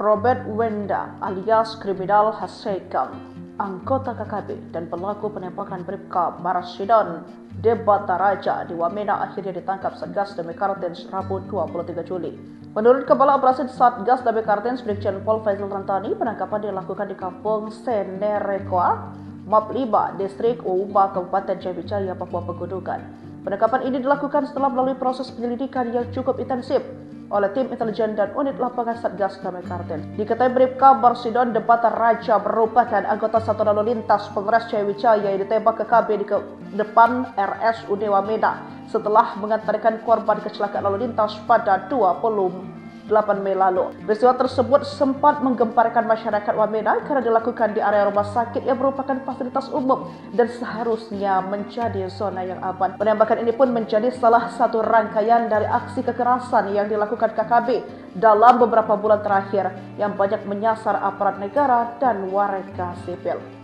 Robert Wenda alias kriminal Hasekam, anggota KKB dan pelaku penembakan Bribka Marsidon de Bataraja di Wamena akhirnya ditangkap Satgas Damai Kartens Rabu 23 Juli. Menurut Kepala Operasi Satgas Damai Kartens Brigjen Pol Faisal Rantani, penangkapan dilakukan di Kampung Senerekoa, Map 5, Distrik Uumba, Kabupaten Jayabijaya, Papua Pegunungan. Penangkapan ini dilakukan setelah melalui proses penyelidikan yang cukup intensif oleh tim intelijen dan unit lapangan Satgas Damai Kartens. Diketahui Bribka Marsidon de Bataraja merupakan anggota Satuan Lalu Lintas Polres Jayabijaya yang ditembak KKB di depan RSUD Wamena setelah mengantarkan korban kecelakaan lalu lintas pada 28 Mei lalu. Peristiwa tersebut sempat menggemparkan masyarakat Wamena karena dilakukan di area rumah sakit yang merupakan fasilitas umum dan seharusnya menjadi zona yang aman. Penembakan ini pun menjadi salah satu rangkaian dari aksi kekerasan yang dilakukan KKB dalam beberapa bulan terakhir yang banyak menyasar aparat negara dan warga sipil.